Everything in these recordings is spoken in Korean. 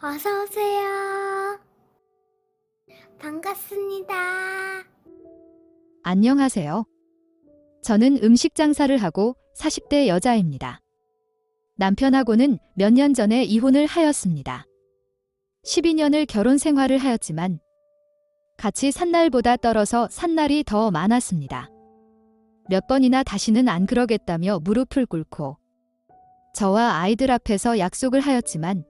어서 오세요. 반갑습니다. 안녕하세요. 저는 음식 장사를 하고 40대 여자입니다. 남편하고는 몇 년 전에 이혼을 하였습니다. 12년을 결혼 생활을 하였지만 같이 산 날보다 떨어서 산 날이 더 많았습니다. 몇 번이나 다시는 안 그러겠다며 무릎을 꿇고 저와 아이들 앞에서 약속을 하였지만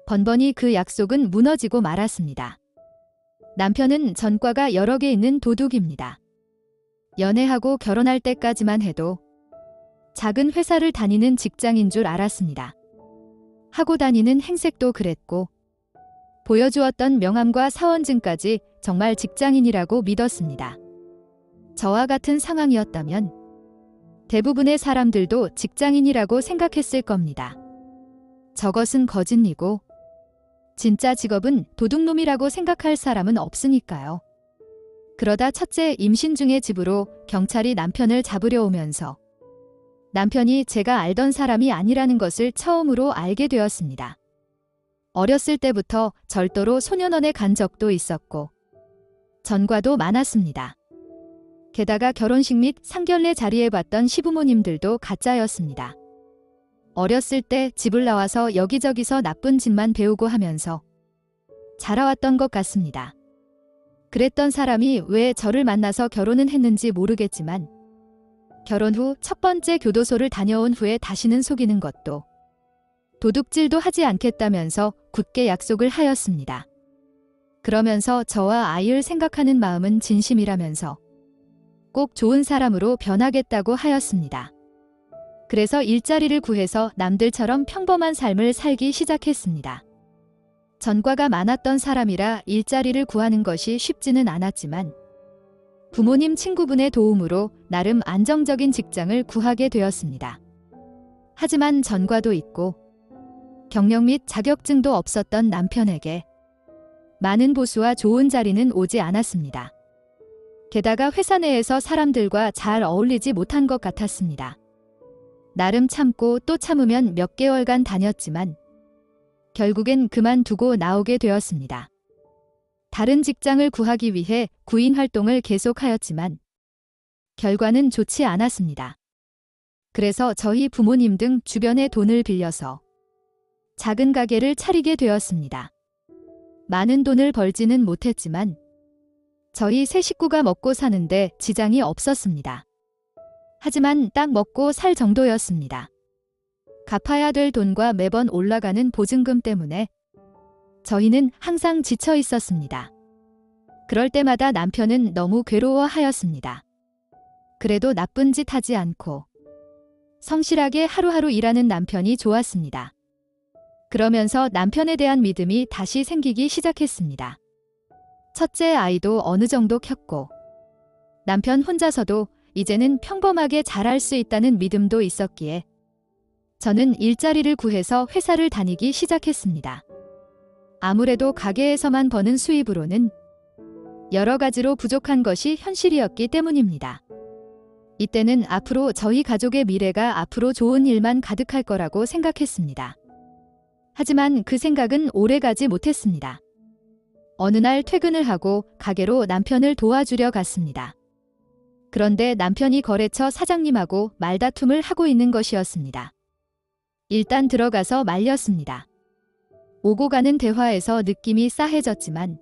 번번이 그 약속은 무너지고 말았습니다. 남편은 전과가 여러 개 있는 도둑입니다. 연애하고 결혼할 때까지만 해도 작은 회사를 다니는 직장인 줄 알았습니다. 하고 다니는 행색도 그랬고 보여주었던 명함과 사원증까지 정말 직장인이라고 믿었습니다. 저와 같은 상황이었다면 대부분의 사람들도 직장인이라고 생각했을 겁니다. 저것은 거짓이고 진짜 직업은 도둑놈이라고 생각할 사람은 없으니까요. 그러다 첫째 임신 중에 집으로 경찰이 남편을 잡으려 오면서 남편이 제가 알던 사람이 아니라는 것을 처음으로 알게 되었습니다. 어렸을 때부터 절도로 소년원에 간 적도 있었고 전과도 많았습니다. 게다가 결혼식 및 상견례 자리에 봤던 시부모님들도 가짜였습니다. 어렸을 때 집을 나와서 여기저기서 나쁜 짓만 배우고 하면서 자라왔던 것 같습니다. 그랬던 사람이 왜 저를 만나서 결혼은 했는지 모르겠지만 결혼 후 첫 번째 교도소를 다녀온 후에 다시는 속이는 것도 도둑질도 하지 않겠다면서 굳게 약속을 하였습니다. 그러면서 저와 아이를 생각하는 마음은 진심이라면서 꼭 좋은 사람으로 변하겠다고 하였습니다. 그래서 일자리를 구해서 남들처럼 평범한 삶을 살기 시작했습니다. 전과가 많았던 사람이라 일자리를 구하는 것이 쉽지는 않았지만 부모님 친구분의 도움으로 나름 안정적인 직장을 구하게 되었습니다. 하지만 전과도 있고 경력 및 자격증도 없었던 남편에게 많은 보수와 좋은 자리는 오지 않았습니다. 게다가 회사 내에서 사람들과 잘 어울리지 못한 것 같았습니다. 나름 참고 또 참으면 몇 개월간 다녔지만 결국엔 그만두고 나오게 되었습니다. 다른 직장을 구하기 위해 구인 활동을 계속하였지만 결과는 좋지 않았습니다. 그래서 저희 부모님 등 주변에 돈을 빌려서 작은 가게를 차리게 되었습니다. 많은 돈을 벌지는 못했지만 저희 세 식구가 먹고 사는데 지장이 없었습니다. 하지만 딱 먹고 살 정도였습니다. 갚아야 될 돈과 매번 올라가는 보증금 때문에 저희는 항상 지쳐 있었습니다. 그럴 때마다 남편은 너무 괴로워하였습니다. 그래도 나쁜 짓 하지 않고 성실하게 하루하루 일하는 남편이 좋았습니다. 그러면서 남편에 대한 믿음이 다시 생기기 시작했습니다. 첫째 아이도 어느 정도 컸고 남편 혼자서도 이제는 평범하게 잘할 수 있다는 믿음도 있었기에 저는 일자리를 구해서 회사를 다니기 시작했습니다. 아무래도 가게에서만 버는 수입으로는 여러 가지로 부족한 것이 현실이었기 때문입니다. 이때는 앞으로 저희 가족의 미래가 앞으로 좋은 일만 가득할 거라고 생각했습니다. 하지만 그 생각은 오래가지 못했습니다. 어느 날 퇴근을 하고 가게로 남편을 도와주려 갔습니다. 그런데 남편이 거래처 사장님하고 말다툼을 하고 있는 것이었습니다. 일단 들어가서 말렸습니다. 오고 가는 대화에서 느낌이 싸해졌지만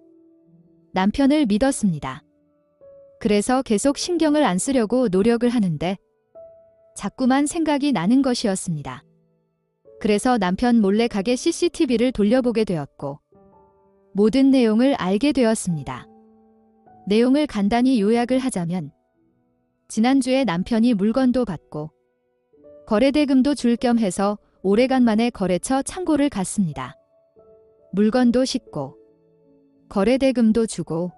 남편을 믿었습니다. 그래서 계속 신경을 안 쓰려고 노력을 하는데 자꾸만 생각이 나는 것이었습니다. 그래서 남편 몰래 가게 CCTV를 돌려보게 되었고 모든 내용을 알게 되었습니다. 내용을 간단히 요약을 하자면 지난주에 남편이 물건도 받고 거래대금도 줄 겸 해서 오래간만에 거래처 창고를 갔습니다. 물건도 싣고 거래대금도 주고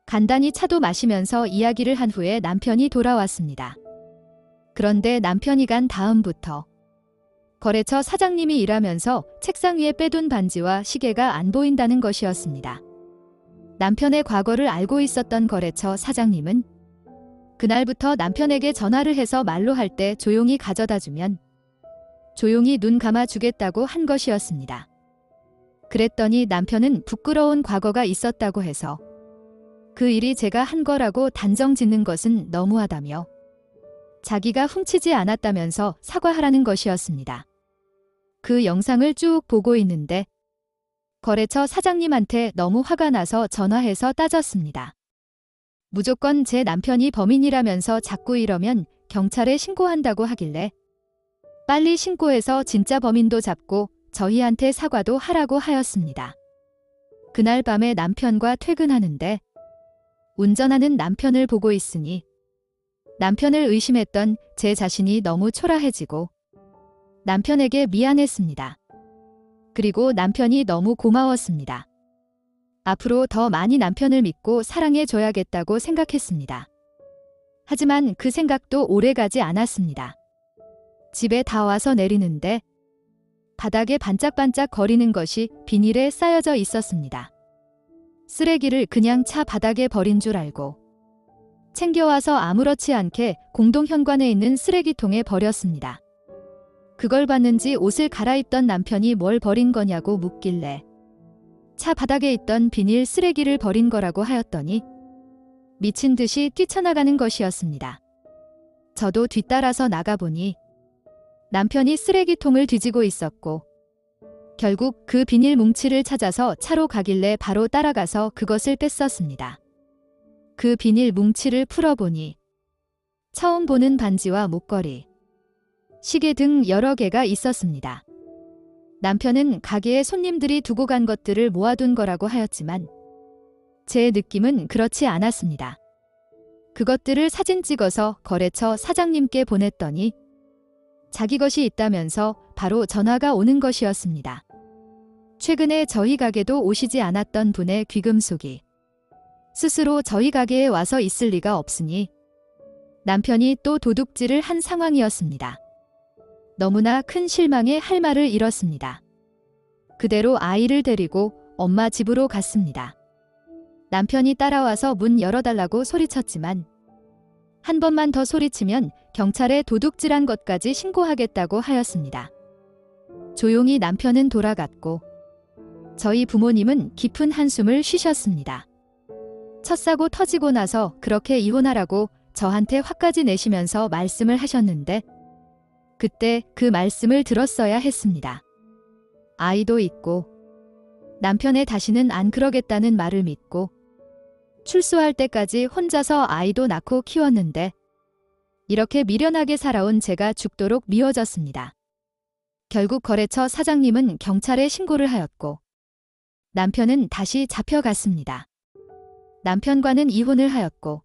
간단히 차도 마시면서 이야기를 한 후에 남편이 돌아왔습니다. 그런데 남편이 간 다음부터 거래처 사장님이 일하면서 책상 위에 빼둔 반지와 시계가 안 보인다는 것이었습니다. 남편의 과거를 알고 있었던 거래처 사장님은 그날부터 남편에게 전화를 해서 말로 할 때 조용히 가져다 주면 조용히 눈 감아 주겠다고 한 것이었습니다. 그랬더니 남편은 부끄러운 과거가 있었다고 해서 그 일이 제가 한 거라고 단정 짓는 것은 너무하다며 자기가 훔치지 않았다면서 사과하라는 것이었습니다. 그 영상을 쭉 보고 있는데 거래처 사장님한테 너무 화가 나서 전화해서 따졌습니다. 무조건 제 남편이 범인이라면서 자꾸 이러면 경찰에 신고한다고 하길래 빨리 신고해서 진짜 범인도 잡고 저희한테 사과도 하라고 하였습니다. 그날 밤에 남편과 퇴근하는데 운전하는 남편을 보고 있으니 남편을 의심했던 제 자신이 너무 초라해지고 남편에게 미안했습니다. 그리고 남편이 너무 고마웠습니다. 앞으로 더 많이 남편을 믿고 사랑해줘야겠다고 생각했습니다. 하지만 그 생각도 오래가지 않았습니다. 집에 다 와서 내리는데 바닥에 반짝반짝 거리는 것이 비닐에 쌓여져 있었습니다. 쓰레기를 그냥 차 바닥에 버린 줄 알고 챙겨와서 아무렇지 않게 공동 현관에 있는 쓰레기통에 버렸습니다. 그걸 봤는지 옷을 갈아입던 남편이 뭘 버린 거냐고 묻길래 차 바닥에 있던 비닐 쓰레기를 버린 거라고 하였더니 미친 듯이 뛰쳐나가는 것이었습니다. 저도 뒤따라서 나가보니 남편이 쓰레기통을 뒤지고 있었고 결국 그 비닐 뭉치를 찾아서 차로 가길래 바로 따라가서 그것을 뺐었습니다. 그 비닐 뭉치를 풀어보니 처음 보는 반지와 목걸이, 시계 등 여러 개가 있었습니다. 남편은 가게에 손님들이 두고 간 것들을 모아둔 거라고 하였지만 제 느낌은 그렇지 않았습니다. 그것들을 사진 찍어서 거래처 사장님께 보냈더니 자기 것이 있다면서 바로 전화가 오는 것이었습니다. 최근에 저희 가게도 오시지 않았던 분의 귀금속이 스스로 저희 가게에 와서 있을 리가 없으니 남편이 또 도둑질을 한 상황이었습니다. 너무나 큰 실망에 할 말을 잃었습니다. 그대로 아이를 데리고 엄마 집으로 갔습니다. 남편이 따라와서 문 열어달라고 소리쳤지만 한 번만 더 소리치면 경찰에 도둑질한 것까지 신고하겠다고 하였습니다. 조용히 남편은 돌아갔고 저희 부모님은 깊은 한숨을 쉬셨습니다. 첫 사고 터지고 나서 그렇게 이혼하라고 저한테 화까지 내시면서 말씀을 하셨는데 그때 그 말씀을 들었어야 했습니다. 아이도 있고 남편의 다시는 안 그러겠다는 말을 믿고 출소할 때까지 혼자서 아이도 낳고 키웠는데 이렇게 미련하게 살아온 제가 죽도록 미워졌습니다. 결국 거래처 사장님은 경찰에 신고를 하였고 남편은 다시 잡혀갔습니다. 남편과는 이혼을 하였고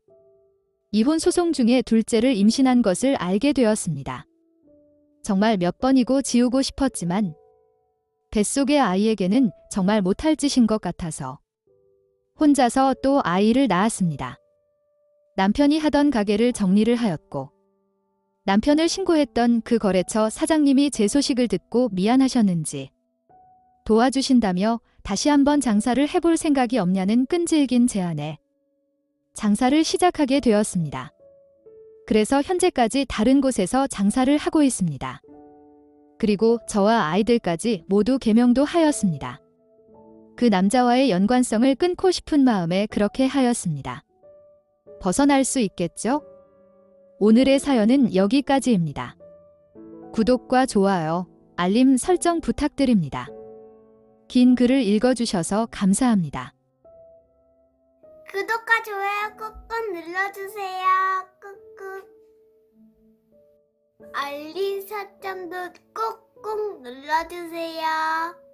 이혼 소송 중에 둘째를 임신한 것을 알게 되었습니다. 정말 몇 번이고 지우고 싶었지만 뱃속의 아이에게는 정말 못할 짓인 것 같아서 혼자서 또 아이를 낳았습니다. 남편이 하던 가게를 정리를 하였고 남편을 신고했던 그 거래처 사장님이 제 소식을 듣고 미안하셨는지 도와주신다며 다시 한번 장사를 해볼 생각이 없냐는 끈질긴 제안에 장사를 시작하게 되었습니다. 그래서 현재까지 다른 곳에서 장사를 하고 있습니다. 그리고 저와 아이들까지 모두 개명도 하였습니다. 그 남자와의 연관성을 끊고 싶은 마음에 그렇게 하였습니다. 벗어날 수 있겠죠? 오늘의 사연은 여기까지입니다. 구독과 좋아요, 알림 설정 부탁드립니다. 긴 글을 읽어주셔서 감사합니다. 구독과 좋아요 꾹꾹 눌러주세요. 꾹꾹. 알림 설정도 꾹꾹 눌러주세요.